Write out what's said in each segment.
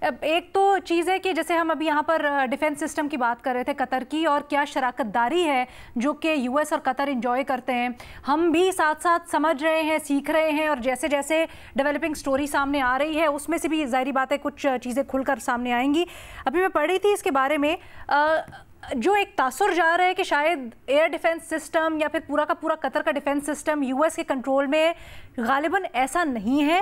ایک تو چیز ہے کہ جیسے ہم ابھی یہاں پر ڈیفنس سسٹم کی بات کر رہے تھے قطر کی، اور کیا شراکت داری ہے جو کہ یو ایس اور قطر انجوائے کرتے ہیں، ہم بھی ساتھ ساتھ سمجھ رہے ہیں، سیکھ رہے ہیں، اور جیسے جیسے ڈیولپنگ سٹوری سامنے آ رہی ہے اس میں سے بھی ظاہری بات ہے کچھ چیزیں کھل کر سامنے آئیں گی۔ ابھی میں پڑھ رہی تھی اس کے بارے میں، جو ایک تاثر جا رہا ہے کہ شاید ایئر ڈیفنس سسٹم یا پھر پورا کا پورا قطر کا ڈیفنس سسٹم یو ایس کے کنٹرول میں غالباً ایسا نہیں ہے۔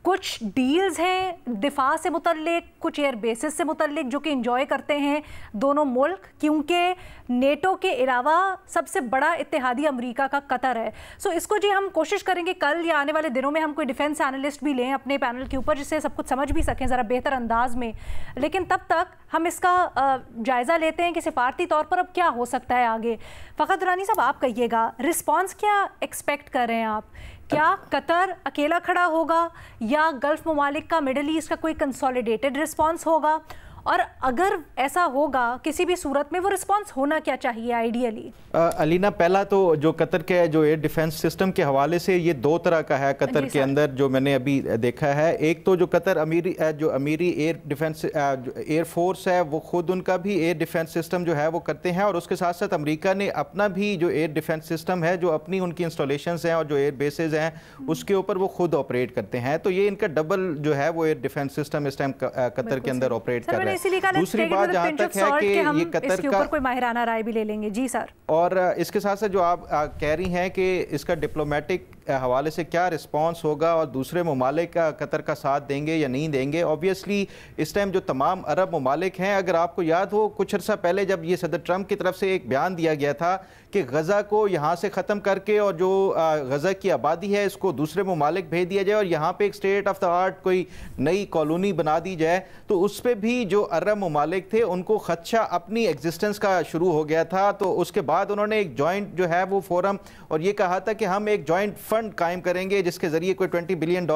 کچھ ڈیلز ہیں دفاع سے متعلق، کچھ ایئر بیسز سے متعلق جو کہ انجوائے کرتے ہیں دونوں ملک، کیونکہ نیٹو کے علاوہ سب سے بڑا اتحادی امریکہ کا قطر ہے۔ سو اس کو جی ہم کوشش کریں گے کل یا آنے والے دنوں میں ہم کوئی ڈیفنس اینالسٹ بھی لیں اپنے پینل کے اوپر جس سے سب کچھ سمجھ بھی سکیں ذرا بہتر انداز میں، لیکن تب تک ہم اس کا جائزہ لیتے ہیں کہ سفارتی طور پر اب کیا ہو سکتا ہے آگے۔ فخر درانی صاحب آپ کہیے گا رسپانس کیا ایکسپیکٹ کر رہے ہیں آپ؟ کیا قطر اکیلا کھڑا ہوگا یا گلف ممالک کا، مڈل ایسٹ کا کوئی کنسولیڈیٹڈ رسپانس ہوگا؟ اور اگر ایسا ہوگا کسی بھی صورت میں وہ رسپانس ہونا کیا چاہیے آئیڈیلی؟ علینا پہلا تو جو قطر کے جو ایئر ڈیفنس سسٹم کے حوالے سے یہ دو طرح کا ہے قطر کے اندر جو میں نے ابھی دیکھا ہے۔ ایک تو جو قطر امیری ایئر ڈیفنس ایئر فورس ہے وہ خود ان کا بھی ایئر ڈیفنس سسٹم جو ہے وہ کرتے ہیں، اور اس کے ساتھ ساتھ امریکہ نے اپنا بھی جو ایئر ڈیفنس سسٹم ہے جو اپنی ان کی انسٹالیشنز ہیں اور جو ایئر بیسز ہیں اس کے اوپر وہ خود آپریٹ کرتے ہیں، تو یہ ان کا ڈبل جو ہے وہ ایئر ڈیفنس سسٹم اس ٹائم قطر کے اندر آپریٹ کر رہا ہے۔ دوسری بات جہاں تک ہے کہ یہ قطر کا کوئی ماہرانہ رائے بھی لے لیں گے۔ جی سر۔ اور اس کے ساتھ ساتھ جو آپ کہہ رہی ہیں کہ اس کا ڈپلومیٹک حوالے سے کیا رسپانس ہوگا اور دوسرے ممالک قطر کا ساتھ دیں گے یا نہیں دیں گے، اوبیسلی اس ٹائم جو تمام عرب ممالک ہیں، اگر آپ کو یاد ہو کچھ عرصہ پہلے جب یہ صدر ٹرمپ کی طرف سے ایک بیان دیا گیا تھا کہ غزہ کو یہاں سے ختم کر کے اور جو غزہ کی آبادی ہے اس کو دوسرے ممالک بھیج دیا جائے اور یہاں پہ ایک اسٹیٹ آف دا آرٹ کوئی نئی کالونی بنا دی جائے، تو اس پہ بھی جو عرب ممالک تھے ان کو خدشہ اپنی ایگزسٹنس کا شروع ہو گیا تھا۔ تو اس کے بعد انہوں نے ایک جوائنٹ جو ہے وہ فورم اور یہ کہا تھا کہ ہم ایک جوائنٹ فنڈ قائم کریں گے جس کے ذریعے کوئی $20 بلین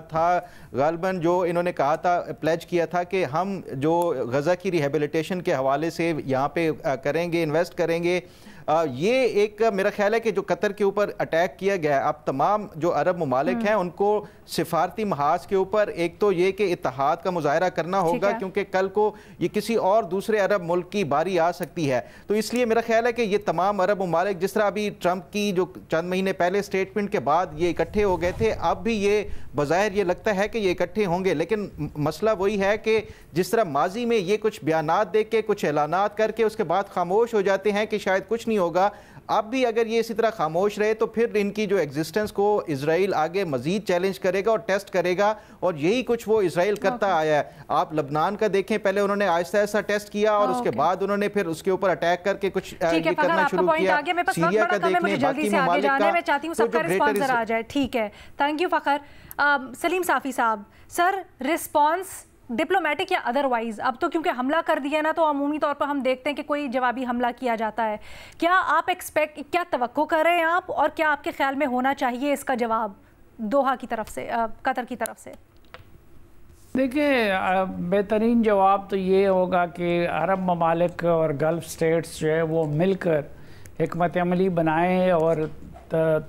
تھا غالباً، جو انہوں نے کہا تھا پلیج کیا تھا کہ ہم جو غزہ کی ریہیبلیٹیشن کے حوالے سے یہاں پہ کریں گے، انویسٹ کریں گے۔ یہ ایک میرا خیال ہے کہ جو قطر کے اوپر اٹیک کیا گیا ہے، اب تمام جو عرب ممالک ہیں ان کو سفارتی محاذ کے اوپر ایک تو یہ کہ اتحاد کا مظاہرہ کرنا ہوگا، کیونکہ کل کو یہ کسی اور دوسرے عرب ملک کی باری آ سکتی ہے، تو اس لیے میرا خیال ہے کہ یہ تمام عرب ممالک جس طرح ابھی ٹرمپ کی جو چند مہینے پہلے سٹیٹمنٹ کے بعد یہ اکٹھے ہو گئے تھے، اب بھی یہ بظاہر یہ لگتا ہے کہ یہ اکٹھے ہوں گے، لیکن مسئلہ وہی ہے کہ جس طرح ماضی میں یہ کچھ بیانات دے کے کچھ اعلانات کر کے اس کے بعد خاموش ہو جاتے ہیں کہ شاید کچھ نہیں ہوگا، اب بھی اگر یہ اسی طرح خاموش رہے تو پھر ان کی جو ایگزسٹنس کو اسرائیل آگے مزید چیلنج کرے گا اور ٹیسٹ کرے گا، اور یہی کچھ وہ اسرائیل کرتا آیا ہے۔ آپ لبنان کا دیکھیں، پہلے انہوں نے آہستہ آہستہ ٹیسٹ کیا اور اس کے بعد انہوں نے پھر اس کے اوپر اٹیک کر کے کچھ یہ کرنا شروع کیا۔ سیریا کا دیکھ لیں، باقی ممالک کا، میں چاہتی ہوں سب کا رسپانس ذرا آ جائے۔ ٹھیک ہے، تھینک یو فخر۔ سلیم صافی صاحب، سر رسپانس ڈپلومیٹک یا ادروائز، اب تو کیونکہ حملہ کر دیا نا تو عمومی طور پر ہم دیکھتے ہیں کہ کوئی جوابی حملہ کیا جاتا ہے، کیا آپ کیا توقع کر رہے ہیں آپ، اور کیا آپ کے خیال میں ہونا چاہیے اس کا جواب دوحہ کی طرف سے، قطر کی طرف سے؟ دیکھیں بہترین جواب تو یہ ہوگا کہ عرب ممالک اور گلف سٹیٹس جو ہے وہ مل کر حکمت عملی بنائیں اور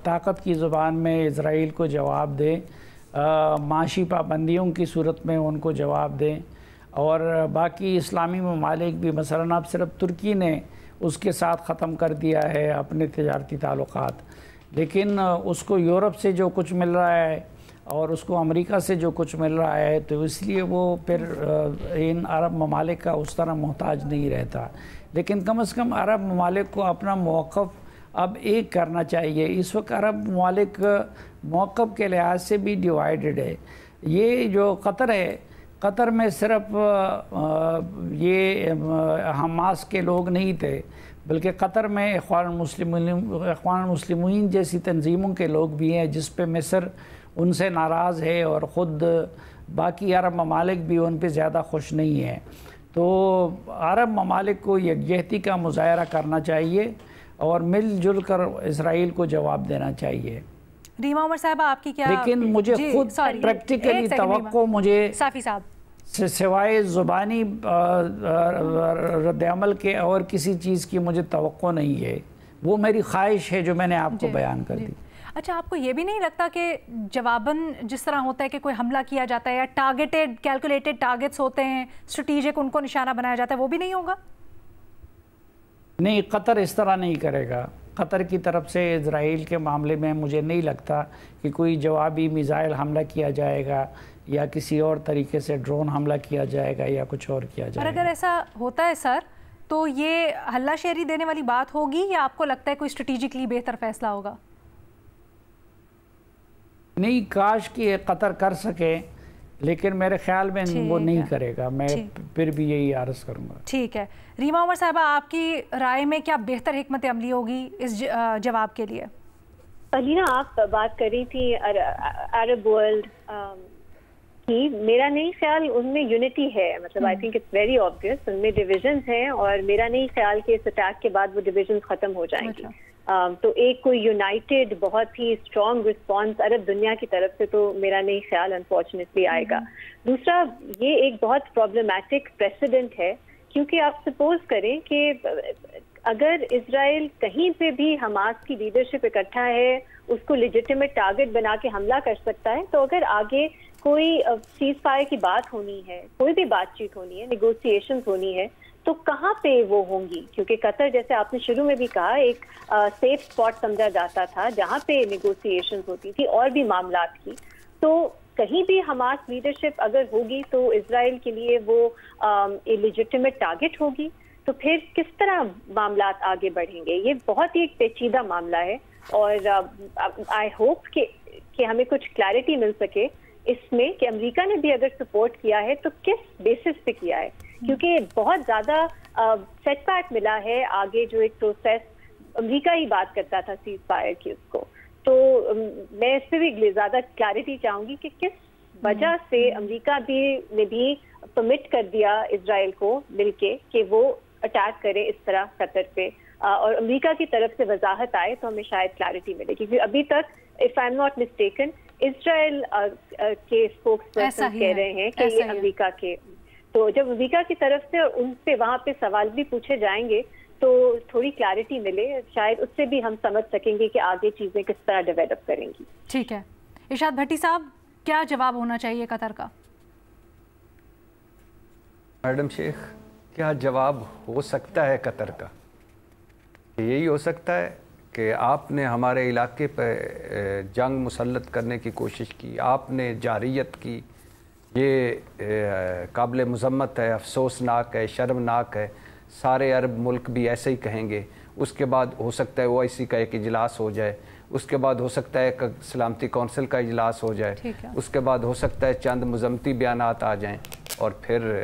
طاقت کی زبان میں اسرائیل کو جواب دیں، معاشی پابندیوں کی صورت میں ان کو جواب دیں، اور باقی اسلامی ممالک بھی، مثلاً اب صرف ترکی نے اس کے ساتھ ختم کر دیا ہے اپنے تجارتی تعلقات، لیکن اس کو یورپ سے جو کچھ مل رہا ہے اور اس کو امریکہ سے جو کچھ مل رہا ہے، تو اس لیے وہ پھر ان عرب ممالک کا اس طرح محتاج نہیں رہتا، لیکن کم از کم عرب ممالک کو اپنا موقف اب ایک کرنا چاہیے۔ اس وقت عرب ممالک موقف کے لحاظ سے بھی ڈیوائیڈڈ ہے۔ یہ جو قطر ہے، قطر میں صرف یہ حماس کے لوگ نہیں تھے، بلکہ قطر میں اخوان المسلمین جیسی تنظیموں کے لوگ بھی ہیں، جس پہ مصر ان سے ناراض ہے اور خود باقی عرب ممالک بھی ان پہ زیادہ خوش نہیں ہیں۔ تو عرب ممالک کو یکجہتی کا مظاہرہ کرنا چاہیے اور مل جل کر اسرائیل کو جواب دینا چاہیے۔ ریما عمر صاحبہ آپ کی کیا؟ لیکن مجھے خود پریکٹیکلی توقع مجھے صافی صاحب سوائے زبانی رد عمل کے اور کسی چیز کی مجھے توقع نہیں ہے، وہ میری خواہش ہے جو میں نے آپ کو بیان کر دی۔ اچھا، آپ کو یہ بھی نہیں لگتا کہ جواباً جس طرح ہوتا ہے کہ کوئی حملہ کیا جاتا ہے یا ٹارگیٹڈ کیلکولیٹڈ ٹارگیٹس ہوتے ہیں اسٹریٹجک، ان کو نشانہ بنایا جاتا ہے، وہ بھی نہیں ہوگا؟ نہیں، قطر اس طرح نہیں کرے گا. قطر کی طرف سے اسرائیل کے معاملے میں مجھے نہیں لگتا کہ کوئی جوابی میزائل حملہ کیا جائے گا یا کسی اور طریقے سے ڈرون حملہ کیا جائے گا یا کچھ اور کیا جائے گا. اور اگر ایسا ہوتا ہے سر تو یہ ہلہ شیری دینے والی بات ہوگی یا آپ کو لگتا ہے کوئی اسٹریٹجکلی بہتر فیصلہ ہوگا؟ نہیں، کاش کہ قطر کر سکے، لیکن میرے خیال میں وہ نہیں کرے گا. میں پھر بھی یہی عرض کروں گا. ٹھیک ہے. ریما عمر صاحبہ، آپ کی رائے میں کیا بہتر حکمت عملی ہوگی اس جواب کے لیے؟ علینا، آپ بات کر رہی تھی عرب ورلڈ کی. میرا نہیں خیال ان میں یونٹی ہے. مطلب I think it's very obvious ان میں ڈویژنز ہیں، اور میرا نہیں خیال کہ اس اٹیک کے بعد وہ ڈویژنز ختم ہو جائیں گی. تو ایک کوئی یونائٹڈ بہت ہی اسٹرانگ رسپانس عرب دنیا کی طرف سے تو میرا نہیں خیال انفارچونیٹلی آئے گا. دوسرا، یہ ایک بہت پرابلمٹک پریسیڈنٹ ہے، کیونکہ آپ سپوز کریں کہ اگر اسرائیل کہیں پہ بھی حماس کی لیڈرشپ اکٹھا ہے، اس کو لیجیٹیمیٹ ٹارگٹ بنا کے حملہ کر سکتا ہے، تو اگر آگے کوئی سیز فائر کی بات ہونی ہے، کوئی بھی بات چیت ہونی ہے، نیگوسیشنز ہونی ہے، تو کہاں پہ وہ ہوں گی؟ کیونکہ قطر، جیسے آپ نے شروع میں بھی کہا، ایک سیف اسپاٹ سمجھا جاتا تھا جہاں پہ نیگوسیشنز ہوتی تھی اور بھی معاملات کی. تو کہیں بھی حماس لیڈرشپ اگر ہوگی تو اسرائیل کے لیے وہ لیجیٹیمیٹ ٹارگٹ ہوگی. تو پھر کس طرح معاملات آگے بڑھیں گے؟ یہ بہت ہی ایک پیچیدہ معاملہ ہے، اور آئی ہوپ کہ ہمیں کچھ کلیئرٹی مل سکے اس میں کہ امریکہ نے بھی اگر سپورٹ کیا ہے تو کس بیسس پہ کیا ہے، کیونکہ بہت زیادہ سیٹ بیک ملا ہے. آگے جو ایک پروسیس امریکہ ہی بات کرتا تھا سیز فائر کی، اس کو تو میں اس پہ بھی زیادہ کلیئرٹی چاہوں گی کہ کس وجہ سے امریکہ نے بھی پرمٹ کر دیا اسرائیل کو مل کے کہ وہ اٹیک کرے اس طرح قطر پہ، اور امریکہ کی طرف سے وضاحت آئے تو ہمیں شاید کلیئرٹی ملے. کیونکہ ابھی تک if I am not mistaken Israel کے اسپوکس پرسن کہہ رہے ہیں کہ یہ امریکہ کے. تو جب امریکہ کی طرف سے ان پہ وہاں پہ سوال بھی پوچھے جائیں گے تو تھوڑی کلیئرٹی ملے، شاید اس سے بھی ہم سمجھ سکیں گے کہ آگے چیزیں کس طرح ڈیولپ کریں گی. ٹھیک ہے. ارشاد بھٹی صاحب، کیا جواب ہونا چاہیے قطر کا؟ میڈم شیخ، کیا جواب ہو سکتا ہے قطر کا؟ یہی ہو سکتا ہے کہ آپ نے ہمارے علاقے پہ جنگ مسلط کرنے کی کوشش کی، آپ نے جارحیت کی. یہ قابل مذمت ہے، افسوسناک ہے، شرمناک ہے. سارے عرب ملک بھی ایسے ہی کہیں گے. اس کے بعد ہو سکتا ہے OIC کا ایک اجلاس ہو جائے، اس کے بعد ہو سکتا ہے سلامتی کونسل کا اجلاس ہو جائے، اس کے بعد ہو سکتا ہے چند مذمتی بیانات آ جائیں، اور پھر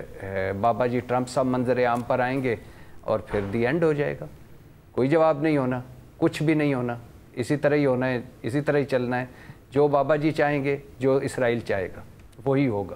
بابا جی ٹرمپ صاحب منظر عام پر آئیں گے، اور پھر دی اینڈ ہو جائے گا. کوئی جواب نہیں ہونا، کچھ بھی نہیں ہونا. اسی طرح ہی ہونا ہے، اسی طرح ہی چلنا ہے. جو بابا جی چاہیں گے، جو اسرائیل چاہے گا، وہی ہوگا.